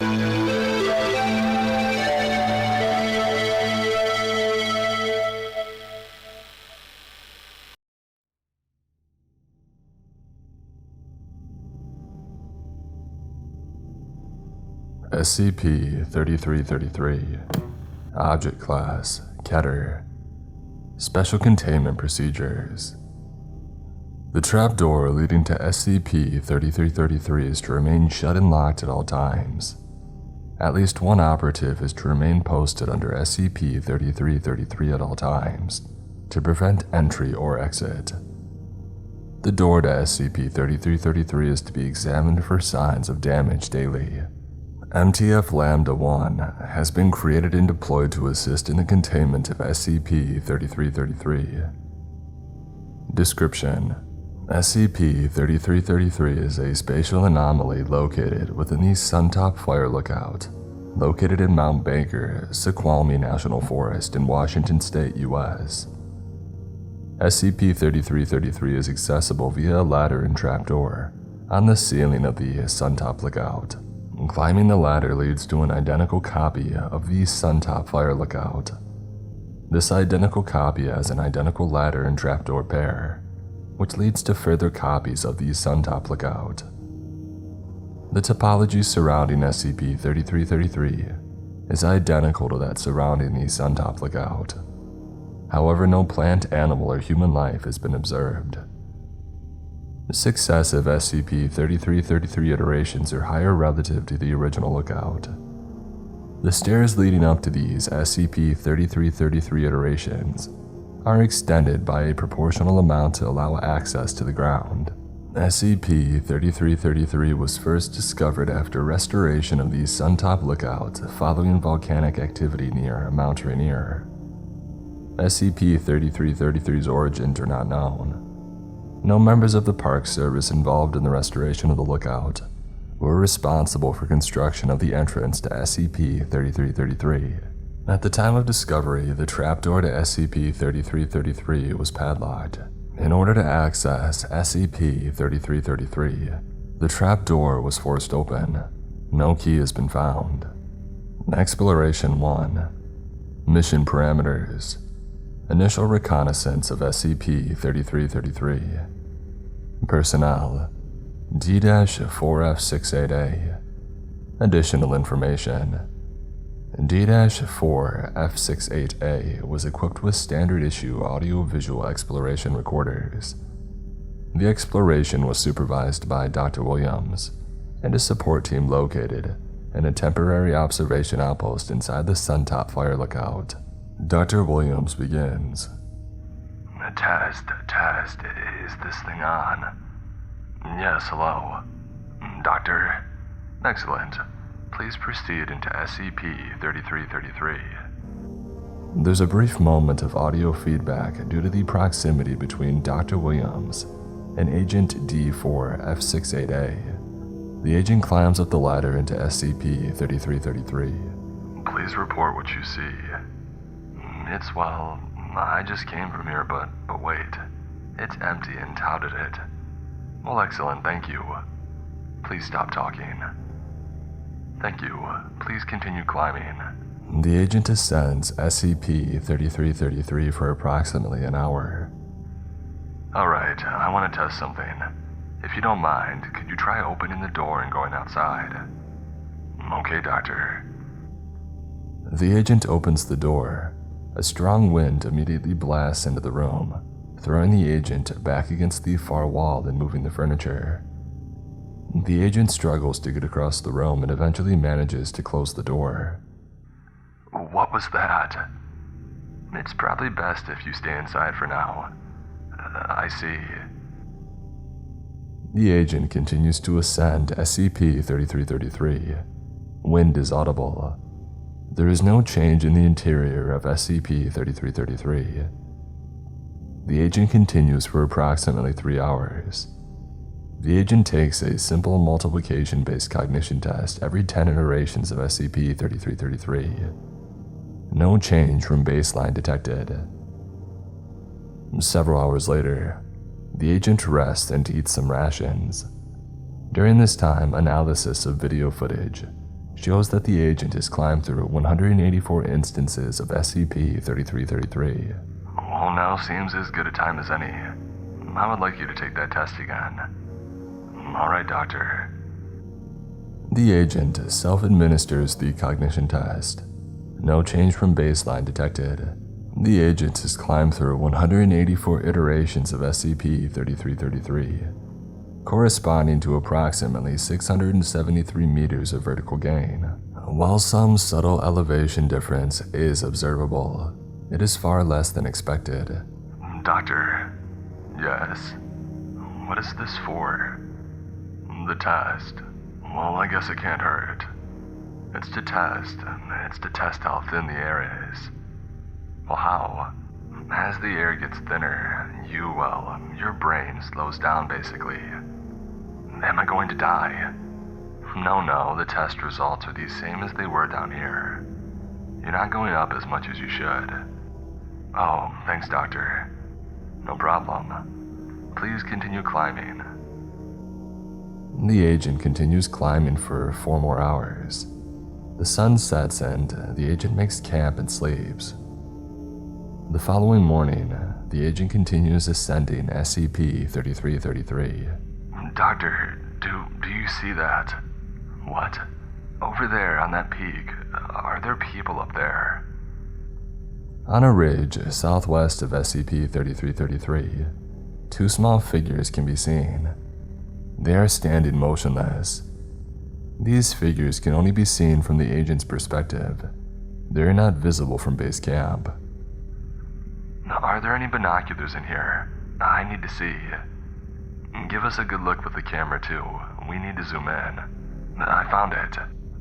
SCP-3333 Object Class Keter Special Containment Procedures. The trapdoor leading to SCP-3333 is to remain shut and locked at all times. At least one operative is to remain posted under SCP-3333 at all times to prevent entry or exit. The door to SCP-3333 is to be examined for signs of damage daily. MTF Lambda-1 has been created and deployed to assist in the containment of SCP-3333. Description: SCP-3333 is a spatial anomaly located within the Suntop Fire Lookout, located in Mount Baker, Snoqualmie National Forest in Washington State, U.S. SCP-3333 is accessible via a ladder and trapdoor on the ceiling of the Suntop Lookout. Climbing the ladder leads to an identical copy of the Suntop Fire Lookout. This identical copy has an identical ladder and trapdoor pair, which leads to further copies of the Suntop Lookout. The topology surrounding SCP-3333 is identical to that surrounding the Suntop Lookout. However, no plant, animal, or human life has been observed. Successive SCP-3333 iterations are higher relative to the original lookout. The stairs leading up to these SCP-3333 iterations are extended by a proportional amount to allow access to the ground. SCP-3333 was first discovered after restoration of the Suntop Lookout following volcanic activity near Mount Rainier. SCP-3333's origins are not known. No members of the Park Service involved in the restoration of the lookout were responsible for construction of the entrance to SCP-3333. At the time of discovery, the trapdoor to SCP-3333 was padlocked. In order to access SCP-3333, the trapdoor was forced open. No key has been found. Exploration 1. Mission Parameters: Initial reconnaissance of SCP-3333. Personnel: D-4F68A. Additional information: D-4F68A was equipped with standard-issue audio-visual exploration recorders. The exploration was supervised by Dr. Williams and a support team located in a temporary observation outpost inside the Suntop Fire Lookout. Dr. Williams begins. Test. Is this thing on? Yes, hello. Doctor? Excellent. Please proceed into SCP-3333. There's a brief moment of audio feedback due to the proximity between Dr. Williams and Agent D-4F68A. The agent climbs up the ladder into SCP-3333. Please report what you see. Well, I just came from here, but wait. It's empty and touted it. Well, excellent, thank you. Please stop talking. Thank you. Please continue climbing. The agent ascends SCP-3333 for approximately an hour. Alright, I want to test something. If you don't mind, could you try opening the door and going outside? Okay, Doctor. The agent opens the door. A strong wind immediately blasts into the room, throwing the agent back against the far wall and moving the furniture. The agent struggles to get across the room and eventually manages to close the door. What was that? It's probably best if you stay inside for now. I see. The agent continues to ascend SCP-3333. Wind is audible. There is no change in the interior of SCP-3333. The agent continues for approximately 3 hours. The agent takes a simple multiplication-based cognition test every 10 iterations of SCP-3333. No change from baseline detected. Several hours later, the agent rests and eats some rations. During this time, analysis of video footage shows that the agent has climbed through 184 instances of SCP-3333. Well, now seems as good a time as any. I would like you to take that test again. Alright, Doctor. The agent self-administers the cognition test. No change from baseline detected. The agent has climbed through 184 iterations of SCP-3333, corresponding to approximately 673 meters of vertical gain. While some subtle elevation difference is observable, it is far less than expected. Doctor. Yes. What is this for? The test. Well, I guess it can't hurt. It's to test how thin the air is. Well, how? As the air gets thinner, your brain slows down basically. Am I going to die? No, the test results are the same as they were down here. You're not going up as much as you should. Oh, thanks, Doctor. No problem. Please continue climbing. The agent continues climbing for 4 more hours. The sun sets and the agent makes camp and sleeps. The following morning, the agent continues ascending SCP-3333. Doctor, do you see that? What? Over there on that peak, are there people up there? On a ridge southwest of SCP-3333, 2 small figures can be seen. They are standing motionless. These figures can only be seen from the agent's perspective. They are not visible from base camp. Are there any binoculars in here? I need to see. Give us a good look with the camera too. We need to zoom in. I found it.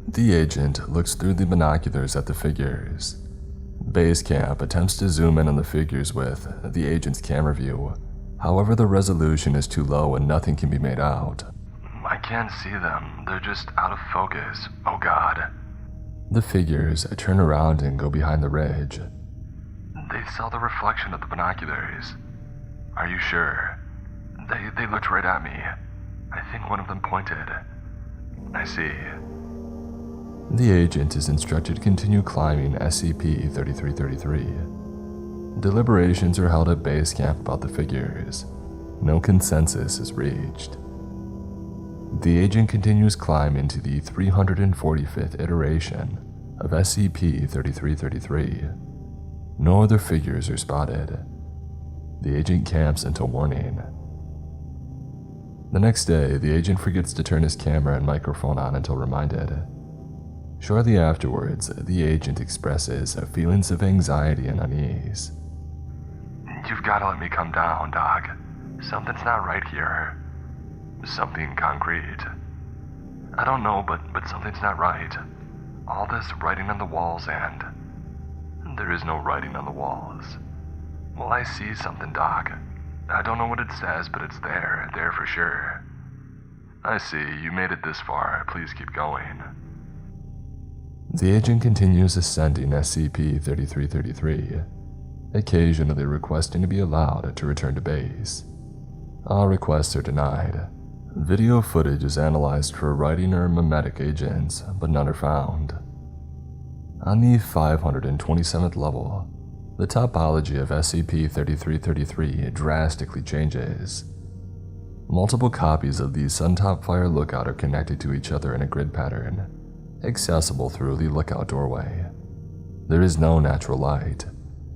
The agent looks through the binoculars at the figures. Base camp attempts to zoom in on the figures with the agent's camera view. However, the resolution is too low and nothing can be made out. I can't see them. They're just out of focus. Oh God. The figures turn around and go behind the ridge. They saw the reflection of the binoculars. Are you sure? They looked right at me. I think one of them pointed. I see. The agent is instructed to continue climbing SCP-3333. Deliberations are held at base camp about the figures. No consensus is reached. The agent continues climbing to the 345th iteration of SCP-3333. No other figures are spotted. The agent camps until morning. The next day, the agent forgets to turn his camera and microphone on until reminded. Shortly afterwards, the agent expresses feelings of anxiety and unease. You've got to let me come down, Doc. Something's not right here. Something concrete. I don't know, but something's not right. All this writing on the walls and... There is no writing on the walls. Well, I see something, Doc. I don't know what it says, but it's there for sure. I see, you made it this far. Please keep going. The agent continues ascending SCP-3333, occasionally requesting to be allowed to return to base. All requests are denied. Video footage is analyzed for writing or memetic agents, but none are found. On the 527th level, the topology of SCP-3333 drastically changes. Multiple copies of the Suntop fire lookout are connected to each other in a grid pattern, accessible through the lookout doorway. There is no natural light,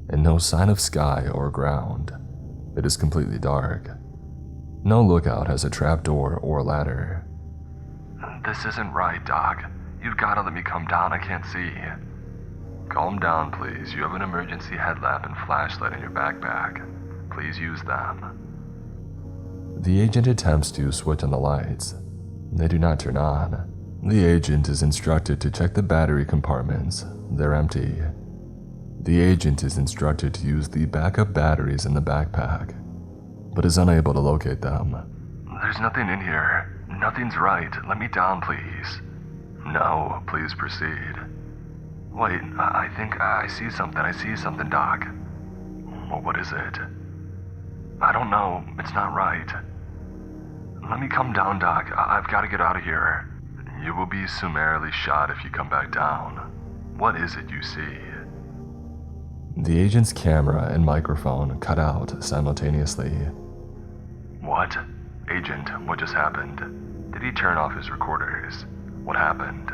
and no sign of sky or ground. It is completely dark. No lookout has a trapdoor or ladder. This isn't right, Doc. You've got to let me come down. I can't see. Calm down, please. You have an emergency headlamp and flashlight in your backpack. Please use them. The agent attempts to switch on the lights. They do not turn on. The agent is instructed to check the battery compartments. They're empty. The agent is instructed to use the backup batteries in the backpack, but is unable to locate them. There's nothing in here. Nothing's right. Let me down, please. No, please proceed. Wait, I think I see something. I see something, Doc. Well, what is it? I don't know. It's not right. Let me come down, Doc. I've got to get out of here. You will be summarily shot if you come back down. What is it you see? The agent's camera and microphone cut out simultaneously. What? Agent, what just happened? Did he turn off his recorders? What happened?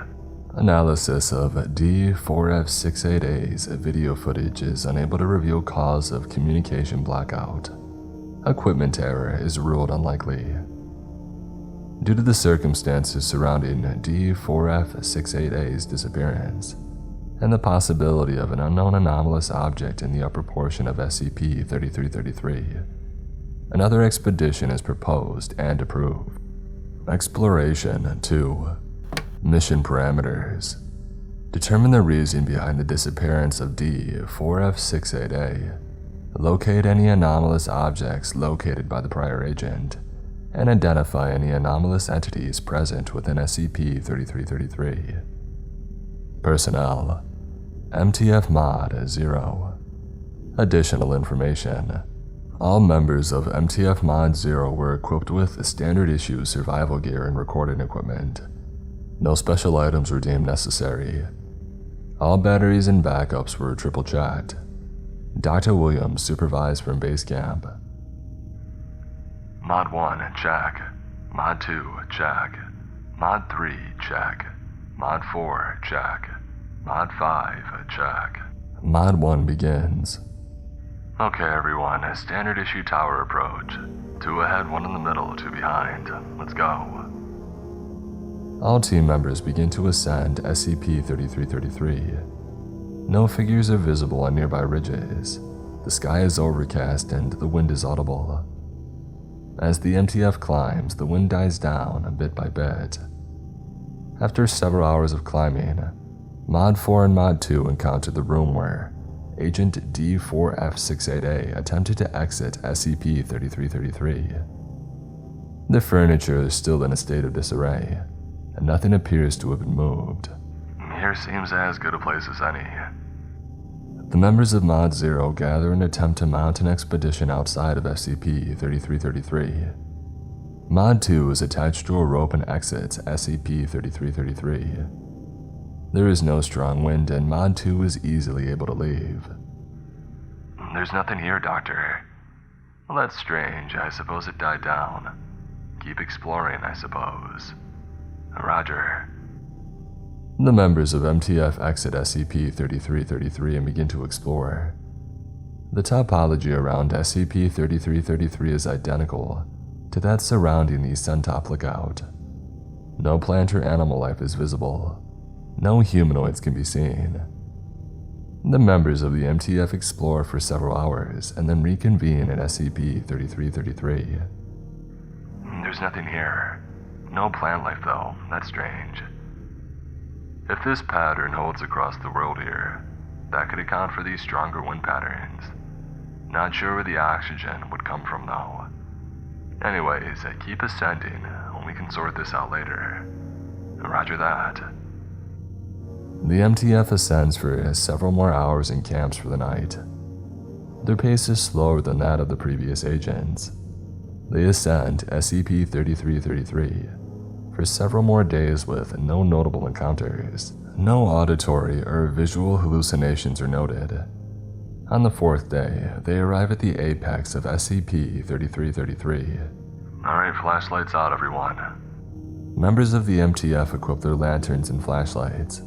Analysis of D4F68A's video footage is unable to reveal cause of communication blackout. Equipment error is ruled unlikely. Due to the circumstances surrounding D4F68A's disappearance, and the possibility of an unknown anomalous object in the upper portion of SCP-3333, another expedition is proposed and approved. Exploration 2. Mission parameters. Determine the reason behind the disappearance of D4F68A. Locate any anomalous objects located by the prior agent, and identify any anomalous entities present within SCP-3333. Personnel: MTF Mod 0. Additional information: all members of MTF Mod 0 were equipped with standard issue survival gear and recording equipment. No special items were deemed necessary. All batteries and backups were triple checked. Dr. Williams supervised from base camp. Mod 1, check. Mod 2, check. Mod 3, check. Mod 4, check. Mod 5, check. Mod 1 begins. Okay, everyone, standard issue tower approach. 2 ahead, 1 in the middle, 2 behind. Let's go. All team members begin to ascend SCP-3333. No figures are visible on nearby ridges. The sky is overcast and the wind is audible. As the MTF climbs, the wind dies down bit by bit. After several hours of climbing, Mod 4 and Mod 2 encountered the room where Agent D4F68A attempted to exit SCP-3333. The furniture is still in a state of disarray, and nothing appears to have been moved. Here seems as good a place as any. The members of Mod 0 gather and attempt to mount an expedition outside of SCP-3333. Mod 2 is attached to a rope and exits SCP-3333. There is no strong wind and Mod 2 is easily able to leave. There's nothing here, Doctor. Well, that's strange. I suppose it died down. Keep exploring, I suppose. Roger. The members of MTF exit SCP-3333 and begin to explore. The topology around SCP-3333 is identical to that surrounding the Suntop lookout. No plant or animal life is visible. No humanoids can be seen. The members of the MTF explore for several hours and then reconvene at SCP-3333. There's nothing here. No plant life, though. That's strange. If this pattern holds across the world here, that could account for these stronger wind patterns. Not sure where the oxygen would come from, though. Anyways, keep ascending, and we can sort this out later. Roger that. The MTF ascends for several more hours and camps for the night. Their pace is slower than that of the previous agents. They ascend SCP-3333 for several more days with no notable encounters. No auditory or visual hallucinations are noted. On the 4th day, they arrive at the apex of SCP-3333. Alright, flashlights out, everyone. Members of the MTF equip their lanterns and flashlights.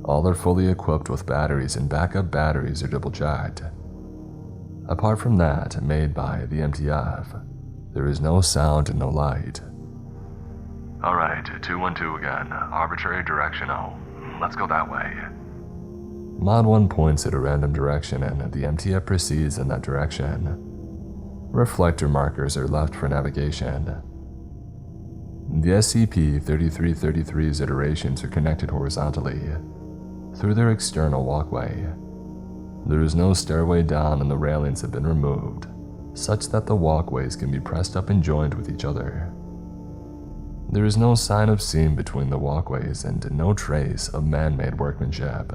All are fully equipped with batteries and backup batteries are double-checked. Apart from that made by the MTF, there is no sound and no light. Alright, 212 again. Arbitrary direction, let's go that way. Mod 1 points at a random direction and the MTF proceeds in that direction. Reflector markers are left for navigation. The SCP-3333's iterations are connected horizontally through their external walkway. There is no stairway down and the railings have been removed, such that the walkways can be pressed up and joined with each other. There is no sign of seam between the walkways and no trace of man-made workmanship.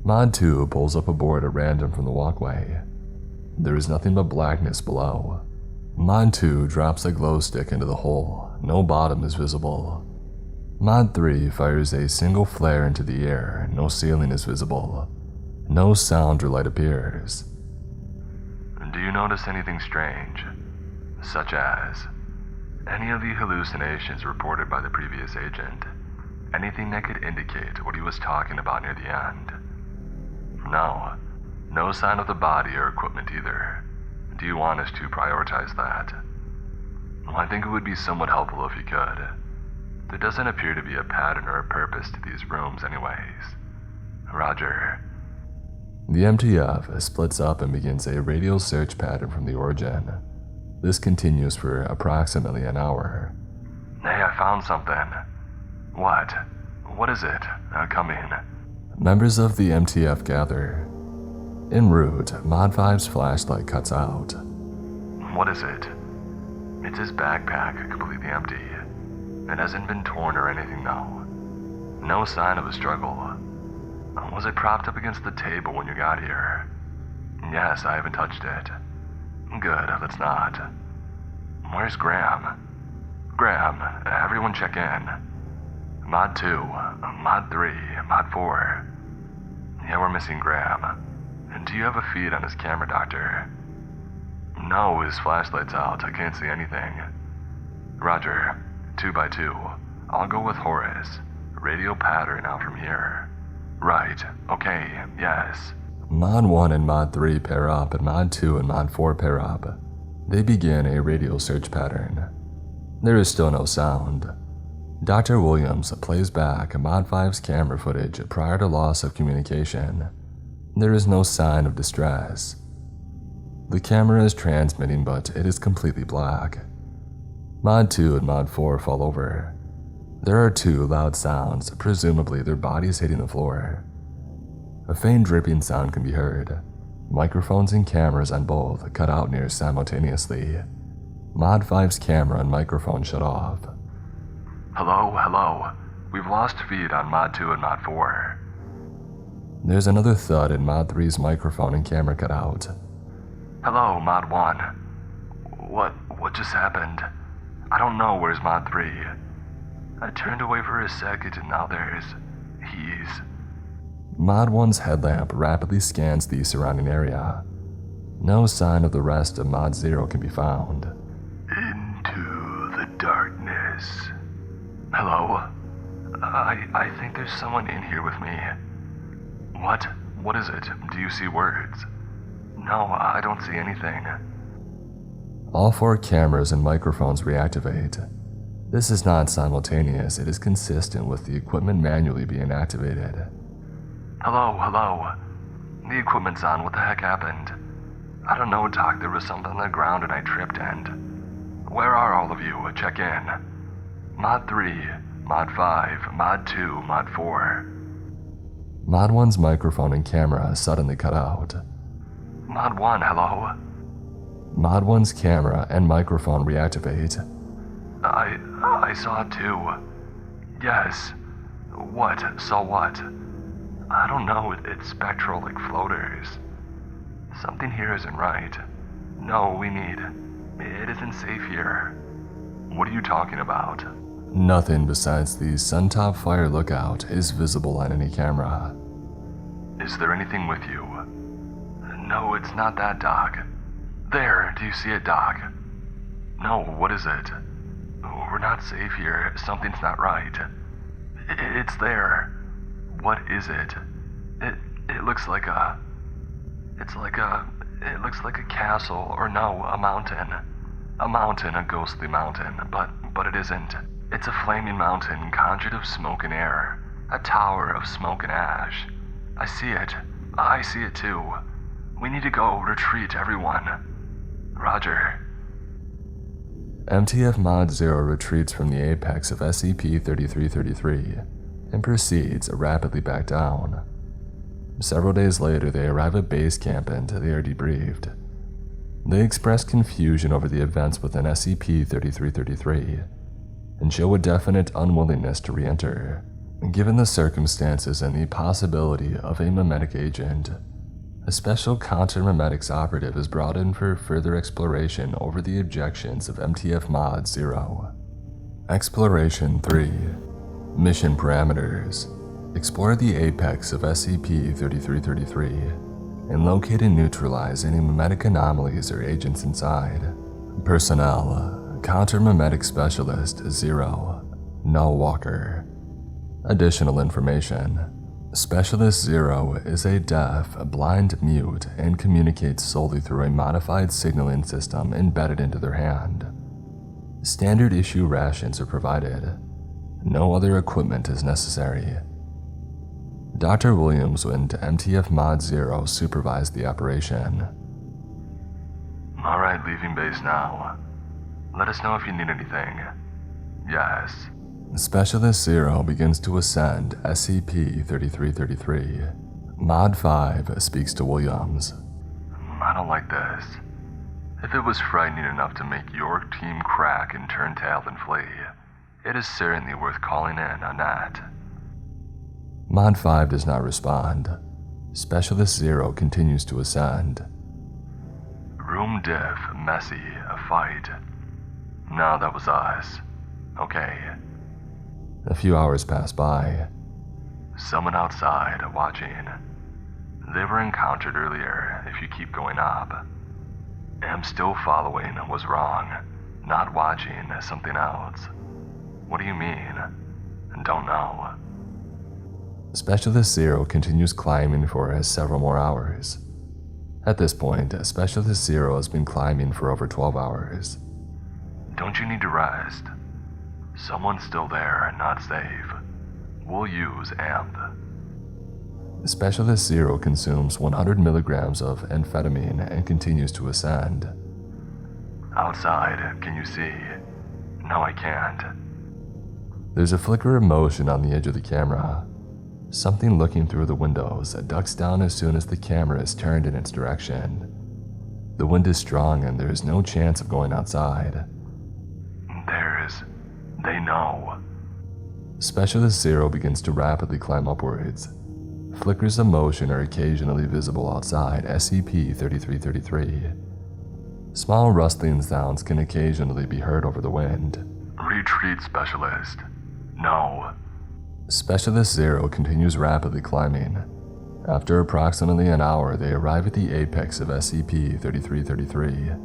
Mod 2 pulls up a board at random from the walkway. There is nothing but blackness below. Mod 2 drops a glow stick into the hole. No bottom is visible. Mod 3 fires a single flare into the air, no ceiling is visible. No sound or light appears. Do you notice anything strange? Such as any of the hallucinations reported by the previous agent? Anything that could indicate what he was talking about near the end? No. No sign of the body or equipment either. Do you want us to prioritize that? Well, I think it would be somewhat helpful if you could. There doesn't appear to be a pattern or a purpose to these rooms anyways. Roger. The MTF splits up and begins a radial search pattern from the origin. This continues for approximately an hour. Hey, I found something. What? What is it? Come in. Members of the MTF gather. En route, Mod 5's flashlight cuts out. What is it? It's his backpack, completely empty. It hasn't been torn or anything though. No sign of a struggle. Was it propped up against the table when you got here? Yes, I haven't touched it. Good, let's not. Where's Graham? Graham, everyone check in. Mod 2, Mod 3, Mod 4. Yeah, we're missing Graham. Do you have a feed on his camera, Doctor? No, his flashlight's out. I can't see anything. Roger. 2 by 2. I'll go with Horace. Radio pattern out from here. Right. Okay. Yes. Mod 1 and Mod 3 pair up, and Mod 2 and Mod 4 pair up. They begin a radial search pattern. There is still no sound. Dr. Williams plays back Mod 5's camera footage prior to loss of communication. There is no sign of distress. The camera is transmitting, but it is completely black. Mod 2 and Mod 4 fall over. There are 2 loud sounds, presumably their bodies hitting the floor. A faint dripping sound can be heard. Microphones and cameras on both cut out near simultaneously. Mod 5's camera and microphone shut off. Hello. We've lost feed on Mod 2 and Mod 4. There's another thud and Mod 3's microphone and camera cut out. Hello, Mod 1. What just happened? I don't know, where's Mod 3? I turned away for a second and now he's... Mod 1's headlamp rapidly scans the surrounding area. No sign of the rest of Mod 0 can be found. Into the darkness. Hello? I think there's someone in here with me. What is it? Do you see words? No, I don't see anything. All 4 cameras and microphones reactivate. This is not simultaneous, it is consistent with the equipment manually being activated. Hello. The equipment's on. What the heck happened? I don't know, Doc. There was something on the ground and I tripped and... Where are all of you? Check in. Mod 3, Mod 5, Mod 2, Mod 4. Mod 1's microphone and camera suddenly cut out. Mod 1, hello? Mod 1's camera and microphone reactivate. I saw it too. Yes. What? Saw what? I don't know, it's spectral like floaters. Something here isn't right. No, it isn't safe here. What are you talking about? Nothing besides the Suntop fire lookout is visible on any camera. Is there anything with you? No, it's not that, Doc. There, do you see it, Doc? No, what is it? We're not safe here. Something's not right. It's there. What is it? It looks like a... It looks like a castle, or no, a mountain. A mountain, a ghostly mountain, but it isn't. It's a flaming mountain conjured of smoke and air. A tower of smoke and ash. I see it. I see it too. We need to go. Retreat, everyone. Roger. MTF Mod 0 retreats from the apex of SCP-3333 and proceeds rapidly back down. Several days later, they arrive at base camp and they are debriefed. They express confusion over the events within SCP-3333 and show a definite unwillingness to re-enter, given the circumstances and the possibility of a memetic agent. A special counter-memetics operative is brought in for further exploration over the objections of MTF Mod 0. Exploration 3. Mission parameters: explore the apex of SCP-3333 and locate and neutralize any memetic anomalies or agents inside. Personnel: Counter-Memetic Specialist 0, Null Walker. Additional information: Specialist 0 is a deaf, blind mute and communicates solely through a modified signaling system embedded into their hand. Standard issue rations are provided. No other equipment is necessary. Dr. Williams and MTF Mod 0 supervised the operation. Alright, leaving base now. Let us know if you need anything. Yes. Specialist 0 begins to ascend SCP-3333. Mod 5 speaks to Williams. I don't like this. If it was frightening enough to make your team crack and turn tail and flee, it is certainly worth calling in on that. Mod 5 does not respond. Specialist 0 continues to ascend. Room diff, messy, a fight. No, that was us. Okay. A few hours pass by. Someone outside, watching. They were encountered earlier, if you keep going up. Am still following was wrong. Not watching something else. What do you mean? Don't know. Specialist 0 continues climbing for several more hours. At this point, Specialist 0 has been climbing for over 12 hours. Don't you need to rest? Someone's still there, not safe. We'll use AMP. Specialist 0 consumes 100 milligrams of amphetamine and continues to ascend. Outside, can you see? No, I can't. There's a flicker of motion on the edge of the camera. Something looking through the windows ducks down as soon as the camera is turned in its direction. The wind is strong and there is no chance of going outside. They know. Specialist 0 begins to rapidly climb upwards. Flickers of motion are occasionally visible outside SCP-3333. Small rustling sounds can occasionally be heard over the wind. Retreat, Specialist. No. Specialist 0 continues rapidly climbing. After approximately an hour, they arrive at the apex of SCP-3333.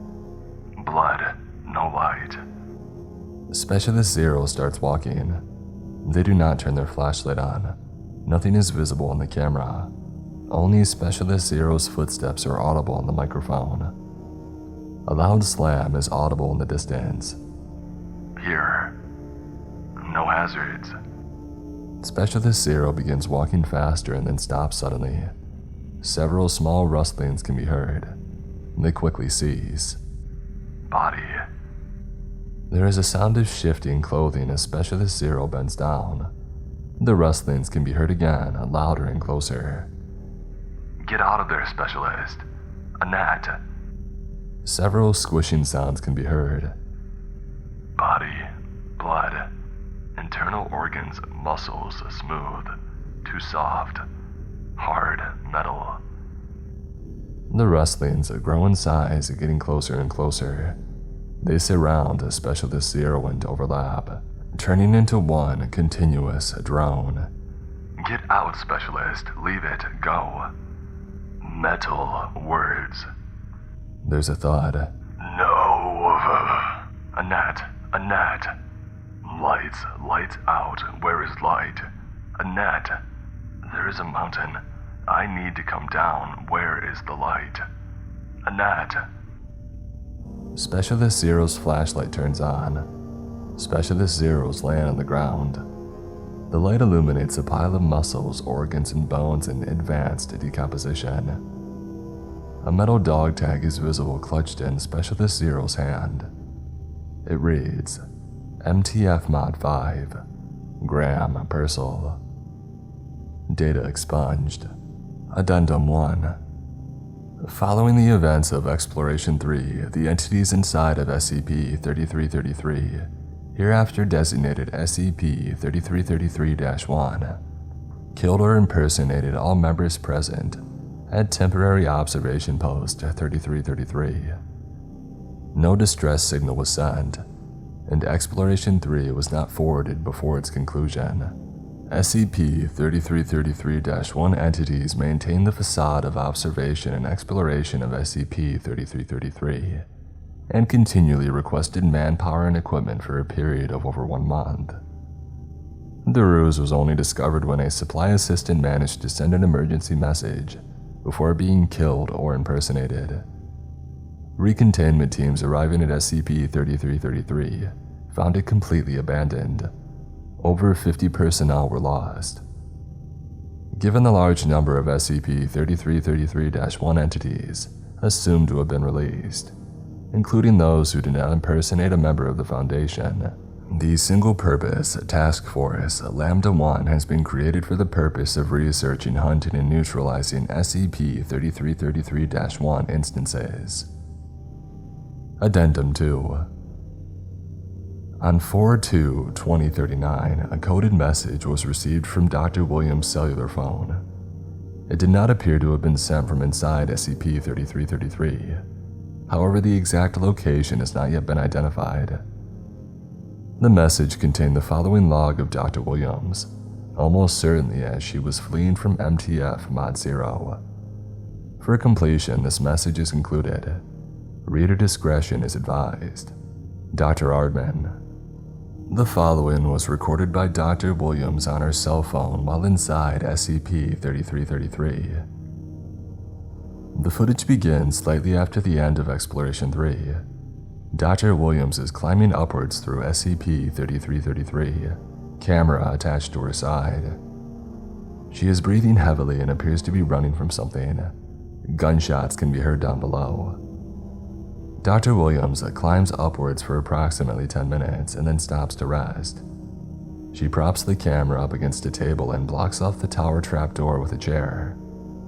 Blood, no light. Specialist 0 starts walking. They do not turn their flashlight on. Nothing is visible on the camera. Only Specialist 0's footsteps are audible on the microphone. A loud slam is audible in the distance. Here. No hazards. Specialist 0 begins walking faster and then stops suddenly. Several small rustlings can be heard. They quickly cease. Body. There is a sound of shifting clothing as Specialist 0 bends down. The rustlings can be heard again, louder and closer. Get out of there, Specialist. A gnat. Several squishing sounds can be heard. Body. Blood. Internal organs, muscles, smooth. Too soft. Hard. Metal. The rustlings grow in size, getting closer and closer. They surround Specialist 0 and overlap, turning into one continuous drone. Get out, Specialist. Leave it. Go. Metal words. There's a thud. No. A gnat. A gnat. Lights. Lights out. Where is light? A gnat. There is a mountain. I need to come down. Where is the light? A gnat. Specialist 0's flashlight turns on. Specialist 0's land on the ground. The light illuminates a pile of muscles, organs, and bones in advanced decomposition. A metal dog tag is visible clutched in Specialist 0's hand. It reads, MTF Mod 5, Graham Purcell. Data expunged. Addendum 1. Following the events of Exploration 3, the entities inside of SCP-3333, hereafter designated SCP-3333-1, killed or impersonated all members present at Temporary Observation Post 3333. No distress signal was sent. and Exploration 3 was not forwarded before its conclusion. SCP-3333-1 entities maintain the facade of observation and exploration of SCP-3333, and continually requested manpower and equipment for a period of over 1 month. The ruse was only discovered when a supply assistant managed to send an emergency message before being killed or impersonated. Recontainment teams arriving at SCP-3333 found it completely abandoned. Over 50 personnel were lost. Given the large number of SCP-3333-1 entities assumed to have been released, including those who did not impersonate a member of the Foundation, the Single-Purpose Task Force Lambda-1 has been created for the purpose of researching, hunting, and neutralizing SCP-3333-1 instances. Addendum 2. On 4/2/2039, a coded message was received from Dr. Williams' cellular phone. It did not appear to have been sent from inside SCP-3333. However, the exact location has not yet been identified. The message contained the following log of Dr. Williams, almost certainly as she was fleeing from MTF Mod 0. For completion, this message is included. Reader discretion is advised. Dr. Ardman. The following was recorded by Dr. Williams on her cell phone while inside SCP-3333. The footage begins slightly after the end of Exploration 3. Dr. Williams is climbing upwards through SCP-3333, camera attached to her side. She is breathing heavily and appears to be running from something. Gunshots can be heard down below. Dr. Williams climbs upwards for approximately 10 minutes and then stops to rest. She props the camera up against a table and blocks off the tower trapdoor with a chair.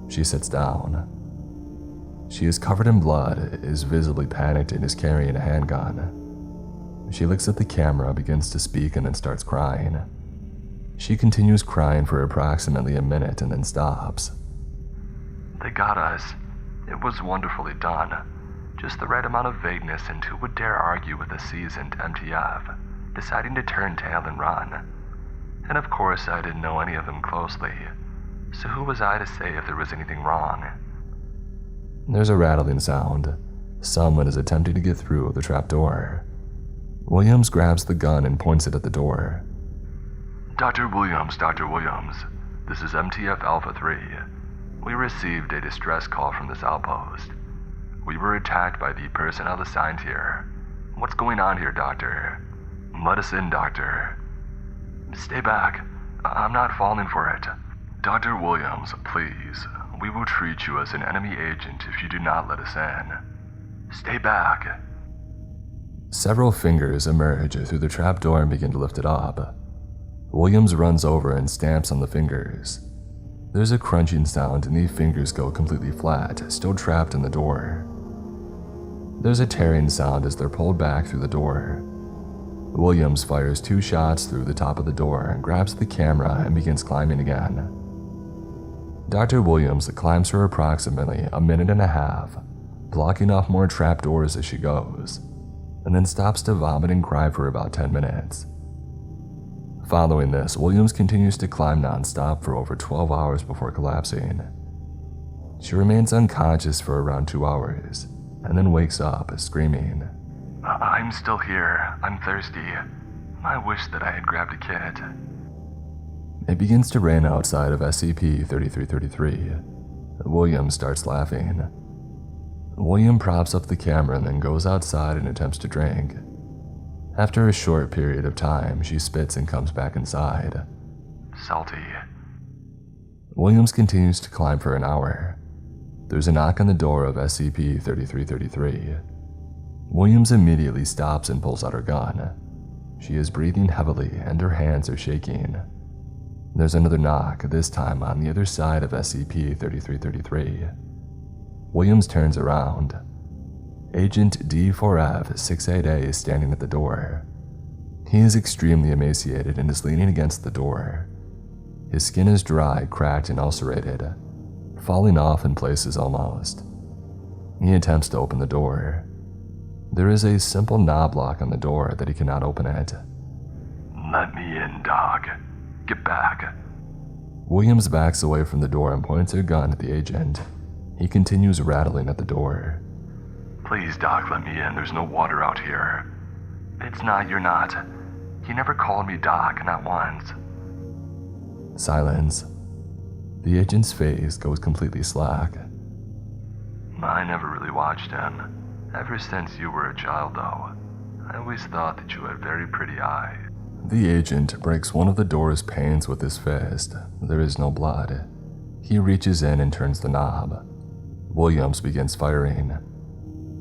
She sits down. She is covered in blood, is visibly panicked, and is carrying a handgun. She looks at the camera, begins to speak, and then starts crying. She continues crying for approximately a minute and then stops. They got us. It was wonderfully done. Just the right amount of vagueness, and who would dare argue with a seasoned MTF, deciding to turn tail and run? And of course I didn't know any of them closely, so who was I to say if there was anything wrong? There's a rattling sound. Someone is attempting to get through the trapdoor. Williams grabs the gun and points it at the door. Dr. Williams, this is MTF Alpha 3. We received a distress call from this outpost. We were attacked by the personnel assigned here. What's going on here, Doctor? Let us in, Doctor. Stay back. I'm not falling for it. Dr. Williams, please. We will treat you as an enemy agent if you do not let us in. Stay back. Several fingers emerge through the trapdoor and begin to lift it up. Williams runs over and stamps on the fingers. There's a crunching sound and the fingers go completely flat, still trapped in the door. There's a tearing sound as they're pulled back through the door. Williams fires 2 shots through the top of the door, grabs the camera, and begins climbing again. Dr. Williams climbs for approximately a minute and a half, blocking off more trapdoors as she goes, and then stops to vomit and cry for about 10 minutes. Following this, Williams continues to climb non-stop for over 12 hours before collapsing. She remains unconscious for around 2 hours, and then wakes up screaming. I'm still here. I'm thirsty. I wish that I had grabbed a kit. It begins to rain outside of SCP-3333. William starts laughing. William props up the camera and then goes outside and attempts to drink. After a short period of time, she spits and comes back inside. Salty. Williams continues to climb for an hour. There's a knock on the door of SCP-3333. Williams immediately stops and pulls out her gun. She is breathing heavily and her hands are shaking. There's another knock, this time on the other side of SCP-3333. Williams turns around. Agent D4F-68A is standing at the door. He is extremely emaciated and is leaning against the door. His skin is dry, cracked, and ulcerated, falling off in places almost. He attempts to open the door. There is a simple knob lock on the door that he cannot open it. Let me in, Doc. Get back. Williams backs away from the door and points a gun at the agent. He continues rattling at the door. Please, Doc, let me in. There's no water out here. It's not, you're not. He never called me Doc, not once. Silence. The agent's face goes completely slack. I never really watched him. Ever since you were a child, though. I always thought that you had very pretty eyes. The agent breaks one of the door's panes with his fist. There is no blood. He reaches in and turns the knob. Williams begins firing.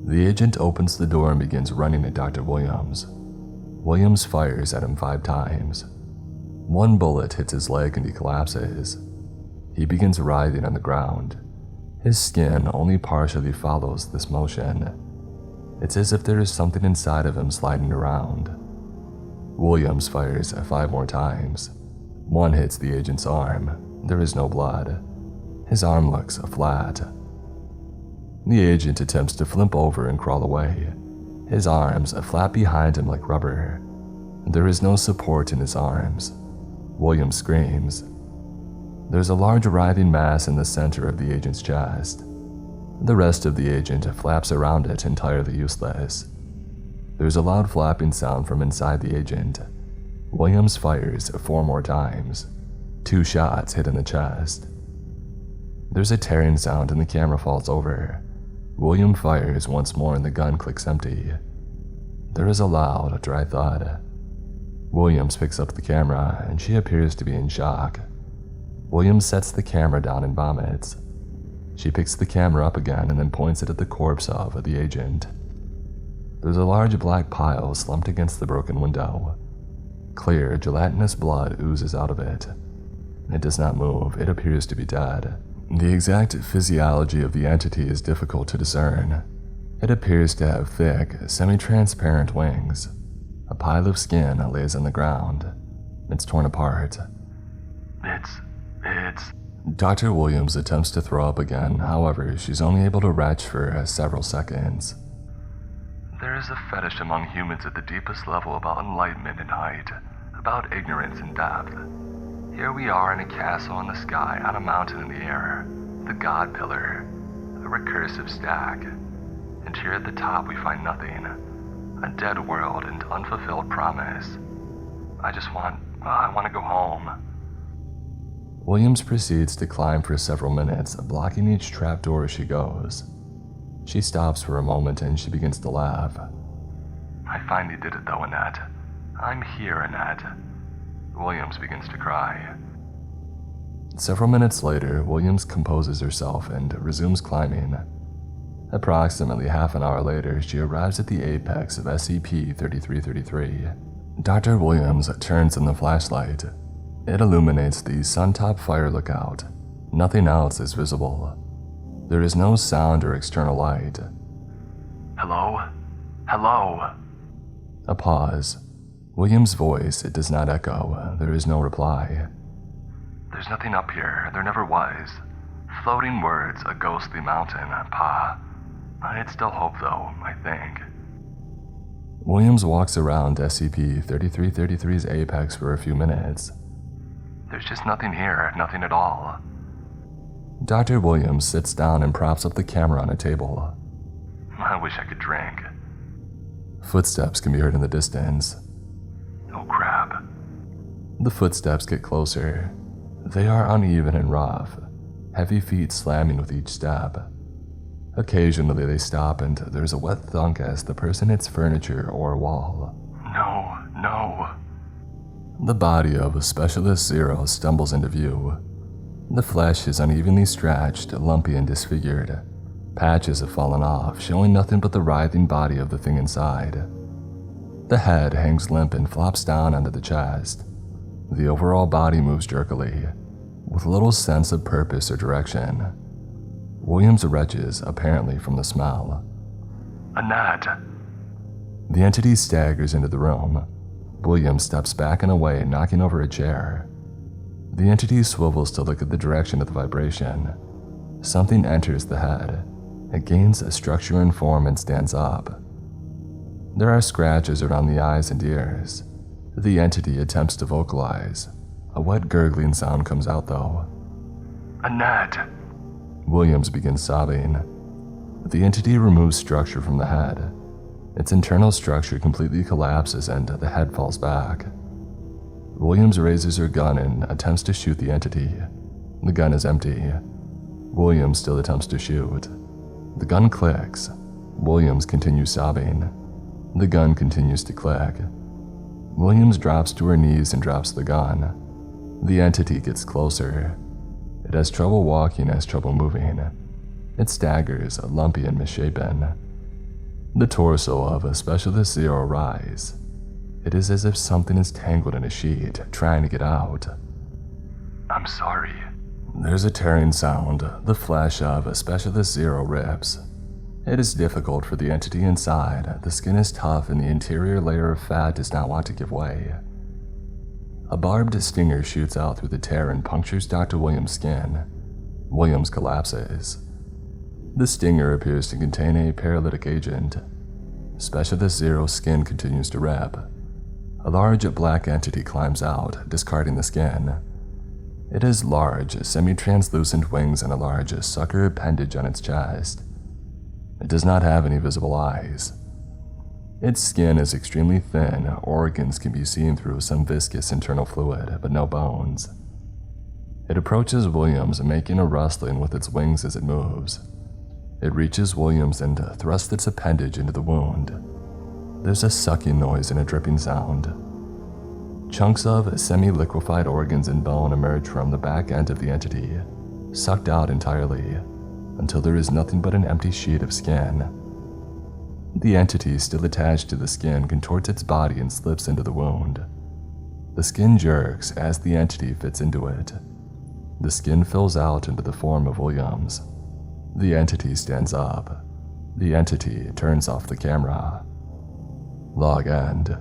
The agent opens the door and begins running at Dr. Williams. Williams fires at him 5 times. One bullet hits his leg and he collapses. He begins writhing on the ground. His skin only partially follows this motion. It's as if there is something inside of him sliding around. Williams fires 5 more times. One hits the agent's arm. There is no blood. His arm looks flat. The agent attempts to flimp over and crawl away. His arms flap behind him like rubber. There is no support in his arms. Williams screams. There's a large writhing mass in the center of the agent's chest. The rest of the agent flaps around it entirely useless. There's a loud flapping sound from inside the agent. Williams fires 4 more times. 2 shots hit in the chest. There's a tearing sound and the camera falls over. William fires once more and the gun clicks empty. There is a loud, dry thud. Williams picks up the camera and she appears to be in shock. Williams sets the camera down and vomits. She picks the camera up again and then points it at the corpse of the agent. There's a large black pile slumped against the broken window. Clear, gelatinous blood oozes out of it. It does not move. It appears to be dead. The exact physiology of the entity is difficult to discern. It appears to have thick, semi-transparent wings. A pile of skin lays on the ground. It's torn apart. It's... Dr. Williams attempts to throw up again, however, she's only able to retch for several seconds. There is a fetish among humans at the deepest level about enlightenment and height, about ignorance and depth. Here we are in a castle in the sky, on a mountain in the air, the God Pillar, a recursive stack. And here at the top we find nothing, a dead world and unfulfilled promise. I want to go home. Williams proceeds to climb for several minutes, blocking each trapdoor as she goes. She stops for a moment and she begins to laugh. I finally did it though, Annette. I'm here, Annette. Williams begins to cry. Several minutes later, Williams composes herself and resumes climbing. Approximately half an hour later, she arrives at the apex of SCP-3333. Dr. Williams turns on the flashlight. It illuminates the Suntop fire lookout. Nothing else is visible. There is no sound or external light. Hello? Hello? A pause. Williams' voice, it does not echo. There is no reply. There's nothing up here. There never was. Floating words, a ghostly mountain, Pa. It's still hope though, I think. Williams walks around SCP-3333's apex for a few minutes. There's just nothing here, nothing at all. Dr. Williams sits down and props up the camera on a table. I wish I could drink. Footsteps can be heard in the distance. Oh crap. The footsteps get closer. They are uneven and rough, heavy feet slamming with each step. Occasionally they stop and there's a wet thunk as the person hits furniture or a wall. No. The body of Specialist Zero stumbles into view. The flesh is unevenly stretched, lumpy and disfigured. Patches have fallen off, showing nothing but the writhing body of the thing inside. The head hangs limp and flops down onto the chest. The overall body moves jerkily, with little sense of purpose or direction. Williams retches, apparently from the smell. Annette! The entity staggers into the room. Williams steps back and away, knocking over a chair. The entity swivels to look at the direction of the vibration. Something enters the head. It gains a structure and form and stands up. There are scratches around the eyes and ears. The entity attempts to vocalize. A wet gurgling sound comes out though. Annette! Williams begins sobbing. The entity removes structure from the head. Its internal structure completely collapses and the head falls back. Williams raises her gun and attempts to shoot the entity. The gun is empty. Williams still attempts to shoot. The gun clicks. Williams continues sobbing. The gun continues to click. Williams drops to her knees and drops the gun. The entity gets closer. It has trouble walking, has trouble moving. It staggers, lumpy and misshapen. The torso of a Specialist Zero rise. It is as if something is tangled in a sheet, trying to get out. I'm sorry. There's a tearing sound, the flesh of a Specialist Zero rips. It is difficult for the entity inside. The skin is tough and the interior layer of fat does not want to give way. A barbed stinger shoots out through the tear and punctures Dr. Williams' skin. Williams collapses. The stinger appears to contain a paralytic agent. Specialist Zero's skin continues to rip. A large black entity climbs out, discarding the skin. It has large, semi-translucent wings and a large sucker appendage on its chest. It does not have any visible eyes. Its skin is extremely thin, organs can be seen through some viscous internal fluid, but no bones. It approaches Williams, making a rustling with its wings as it moves. It reaches Williams and thrusts its appendage into the wound. There's a sucking noise and a dripping sound. Chunks of semi-liquefied organs and bone emerge from the back end of the entity, sucked out entirely, until there is nothing but an empty sheet of skin. The entity, still attached to the skin, contorts its body and slips into the wound. The skin jerks as the entity fits into it. The skin fills out into the form of Williams. The entity stands up. The entity turns off the camera. Log end.